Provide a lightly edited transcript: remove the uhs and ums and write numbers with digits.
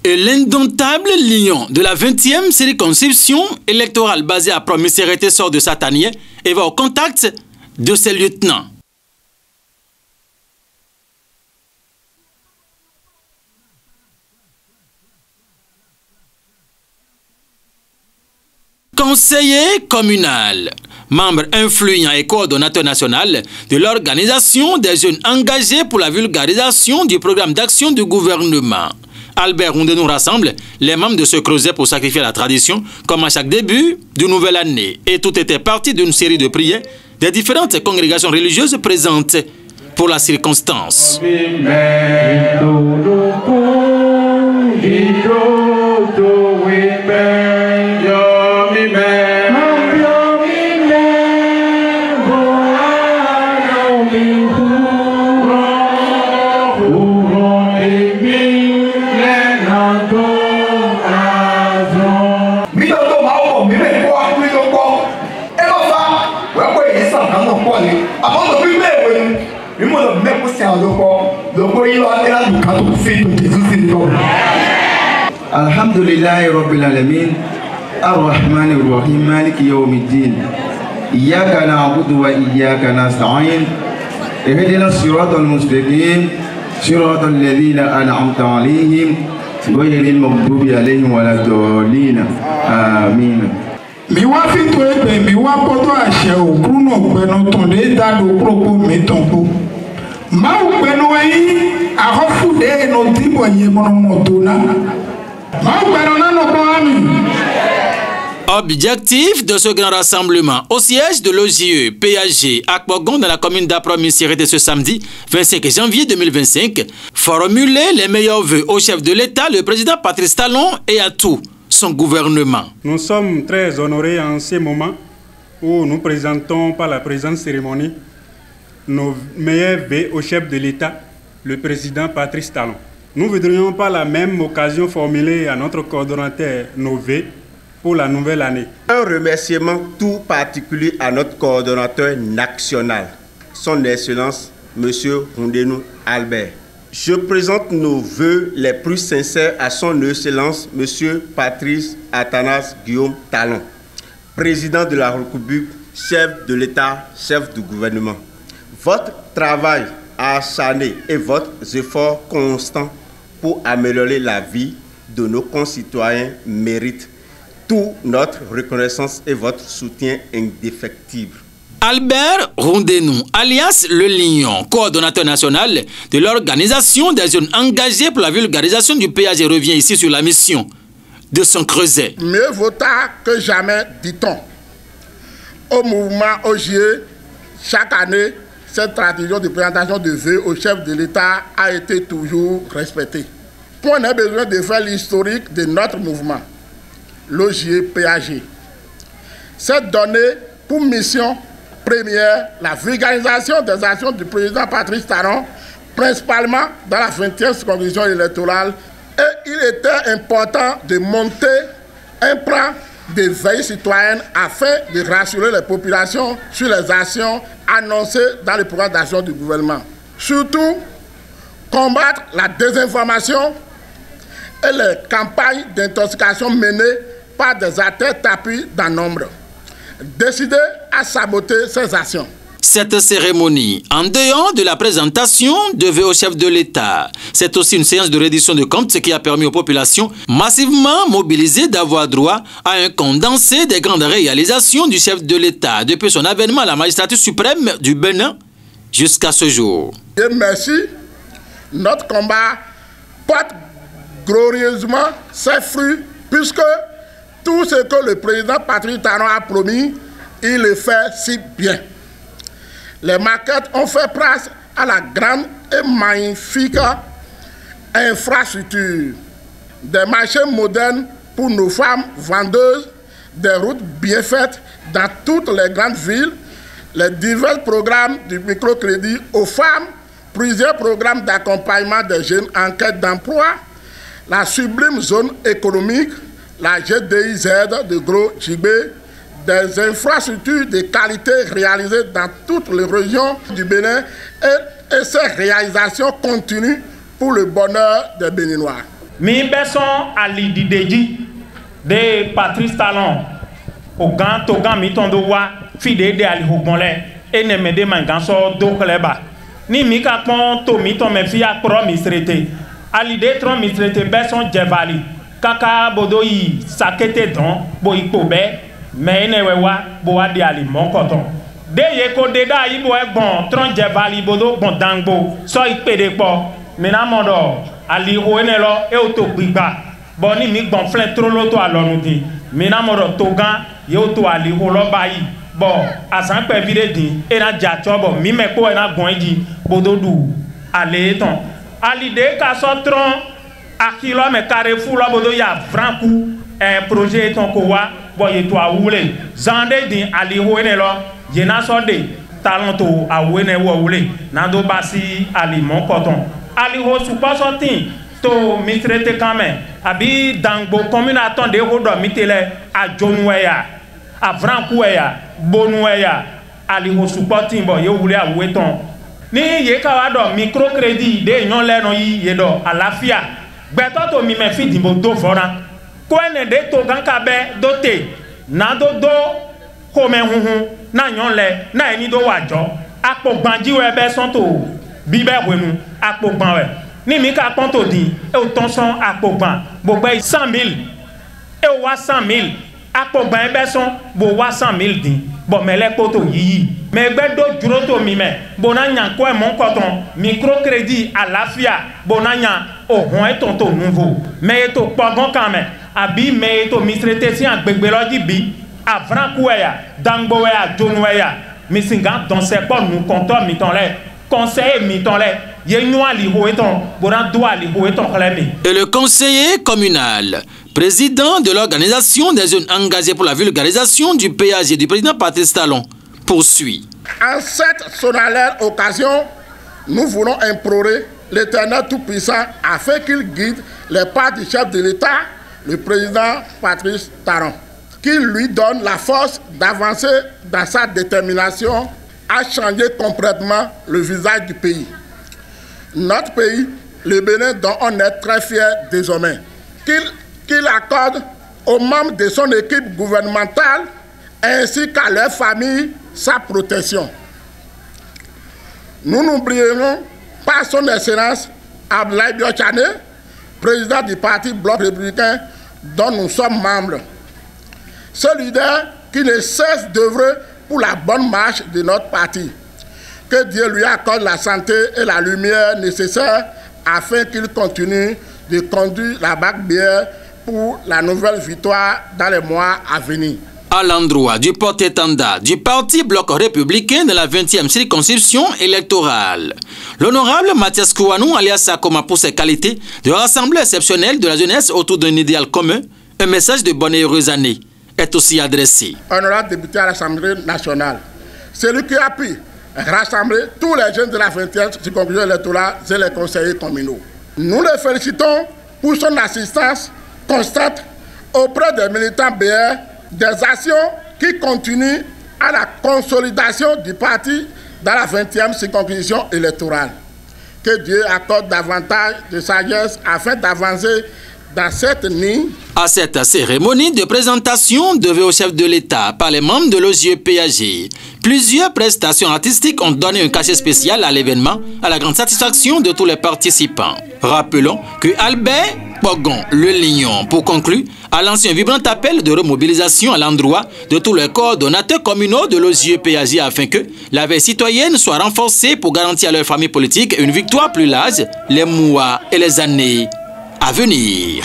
Et l'indomptable lion de la 20e circonscription électorale basée à Promisérité sort de sa tanière et va au contact de ses lieutenants. Conseiller communal, membre influent et coordonnateur national de l'organisation des jeunes engagés pour la vulgarisation du programme d'action du gouvernement. Albert Rondenou rassemble les membres de ce creuset pour sacrifier la tradition comme à chaque début d'une nouvelle année. Et tout était parti d'une série de prières des différentes congrégations religieuses présentes pour la circonstance. Alhamdulillahi Rabbil Alamin Ar-Rahmanir Rahim Maliki Yawmiddin Iyyaka na'budu wa iyyaka nasta'in Ihdina as-siratal mustaqim Siratal ladzina an'amta 'alaihim ghayril maghdubi 'alaihim waladdallin Amin. Mi wá fi tó ẹgbẹ́ mi wá bọ́dọ̀ àṣẹ òkúrú náà gbẹnu tàn dé dáadọ́ kúròkó mi tàn kó. Máa gbẹnu ẹyin àhọ́fùdé ẹnu dìbò yẹn mọ́nàmọ́ tó náà. Máa gbẹnu náà lọ́kọ́ àmì. Objectif de ce grand rassemblement au siège de l'OJE PAG à Kpogon dans la commune d'Apromisérité ce samedi 25 janvier 2025, formuler les meilleurs vœux au chef de l'État, le président Patrice Talon et à tout son gouvernement. Nous sommes très honorés en ce moment où nous présentons par la présente cérémonie nos meilleurs vœux au chef de l'État, le président Patrice Talon. Nous voudrions par la même occasion formuler à notre coordonnateur nos vœux pour la nouvelle année. Un remerciement tout particulier à notre coordonnateur national, son Excellence M. Rondenou Albert. Je présente nos vœux les plus sincères à son Excellence M. Patrice Athanase Guillaume Talon, président de la République, chef de l'État, chef du gouvernement. Votre travail acharné et votre effort constant pour améliorer la vie de nos concitoyens méritent toute notre reconnaissance et votre soutien indéfectible. Albert Rondenou, alias Le Lion, coordonnateur national de l'organisation des jeunes engagés pour la vulgarisation du PAG, revient ici sur la mission de son creuset. Mieux vaut tard que jamais, dit-on. Au mouvement OJE, chaque année, cette tradition de présentation de vœux au chef de l'État a été toujours respectée. Point n'a besoin de faire l'historique de notre mouvement, l'OJE PAG. Cette donnée pour mission première, la vulgarisation des actions du président Patrice Talon, principalement dans la 20e circonscription électorale, et il était important de monter un plan de veille citoyenne afin de rassurer les populations sur les actions annoncées dans le programme d'action du gouvernement. Surtout, combattre la désinformation et les campagnes d'intoxication menées par des acteurs tapis dans nombre. Décider à saboter ces actions. Cette cérémonie, en dehors de la présentation de vœux au chef de l'État, c'est aussi une séance de reddition de comptes qui a permis aux populations massivement mobilisées d'avoir droit à un condensé des grandes réalisations du chef de l'État depuis son avènement à la magistrature suprême du Bénin jusqu'à ce jour. Et merci, notre combat porte glorieusement ses fruits puisque tout ce que le président Patrice Talon a promis, il le fait si bien. Les maquettes ont fait place à la grande et magnifique infrastructure. Des marchés modernes pour nos femmes vendeuses, des routes bien faites dans toutes les grandes villes, les divers programmes du microcrédit aux femmes, plusieurs programmes d'accompagnement des jeunes en quête d'emploi, la sublime zone économique, la GDIZ de Gros Djibé, des infrastructures de qualité réalisées dans toutes les régions du Bénin et ces réalisations continuent pour le bonheur des Béninois. Mi beson Ali Dideji de Patrice Talon. Au gan to gan mi tondo wa fide de Ali Hogonle et ne me de manganso do kleba. Ni mi ka pon to mi ton me fi a pro mi srete. Ali de tron mi srete beson jevali. Kaka bodo yi sakete don bo ipobe me ne wewa bo adi Ali mon koton. De ye ko de da yi bo e bon tron jevali bodo bon dangbo so ipede po. Mena mondo Ali ho ene lo e o to gbigba. Bon ni mi gbon flen tro lo to alonu di. Mena mondo to gan ye o to Ali ho lo bayi. Bon asan pe vide di e na ja chobo mi me ko e na gon ji bodo du ale ton. Ali de ka so tron a kilomètre carré fou la bodo ya franku projet ton ko wa bo ye to awule zande din Ali ho ene lo ye na so de talent to awene wo wule na do basi Ali mon coton Ali ho supa so tin to mi traité quand même abi dangbo commune attendé ho do mi tele a jonweya a frankuya bonuya Ali ho supa tin bo ye wule awe ton ni ye ka wa do microcrédit de yon le no yi ye do alafia beto to mi me fi dimbo do fora ko ene de to gan ka be do te na do ko me hunhun na yon le na eni do wajo apo gbanji we be son to bi be wenu apo gban we ni mi ka pon to din e o ton son apo gban bo gbe 100,000 e o wa 100,000 apo gban e be son bo wa 100,000 din bo mele poto yi me gbe do juro to mi me bo na nyan ko e mon koton microcrédit alafia bo na nyan o hon e ton to nouveau me to pogon kan me abi me to misrete si agbegbe loji bi avrankuya dangboya jonweya misinga dans ces pas nous comptons mi ton le conseiller mi ton le ye nwa li ho eton boran do ali ho eton klemi. Et le conseiller communal, président de l'organisation des jeunes engagés pour la vulgarisation du péage du président Patrice Talon, poursuit. En cette solennelle occasion, nous voulons implorer l'Éternel Tout-Puissant afin qu'il guide les pas du chef de l'État, le président Patrice Talon, qu'il lui donne la force d'avancer dans sa détermination à changer complètement le visage du pays. Notre pays, le Bénin, dont on est très fier désormais, qu'il accorde aux membres de son équipe gouvernementale ainsi qu'à leurs familles sa protection. Nous n'oublierons pas son excellence Abdoulaye Biochane, président du parti Bloc républicain dont nous sommes membres. Ce leader qui ne cesse d'œuvrer pour la bonne marche de notre parti. Que Dieu lui accorde la santé et la lumière nécessaires afin qu'il continue de conduire la barque bière pour la nouvelle victoire dans les mois à venir. À l'endroit du porte-étendard du parti Bloc républicain de la 20e circonscription électorale, l'honorable Mathias Kouanou, alias Sakoma, pour ses qualités de rassembler exceptionnelle de la jeunesse autour d'un idéal commun, un message de bonne et heureuse année est aussi adressé. Honorable député à l'Assemblée nationale, celui qui a pu rassembler tous les jeunes de la 20e circonscription électorale et les conseillers communaux. Nous le félicitons pour son assistance constante auprès des militants BR, des actions qui continuent à la consolidation du parti dans la 20e circonscription électorale. Que Dieu accorde davantage de sagesse afin d'avancer dans cette ligne. À cette cérémonie de présentation devait au chef de l'État par les membres de l'OJE-PAG, plusieurs prestations artistiques ont donné un cachet spécial à l'événement, à la grande satisfaction de tous les participants. Rappelons que Albert Pogon, le Lion, pour conclure, a lancé un vibrant appel de remobilisation à l'endroit de tous les coordonnateurs communaux de l'OJE-PAG afin que la veille citoyenne soit renforcée pour garantir à leur famille politique une victoire plus large les mois et les années à venir.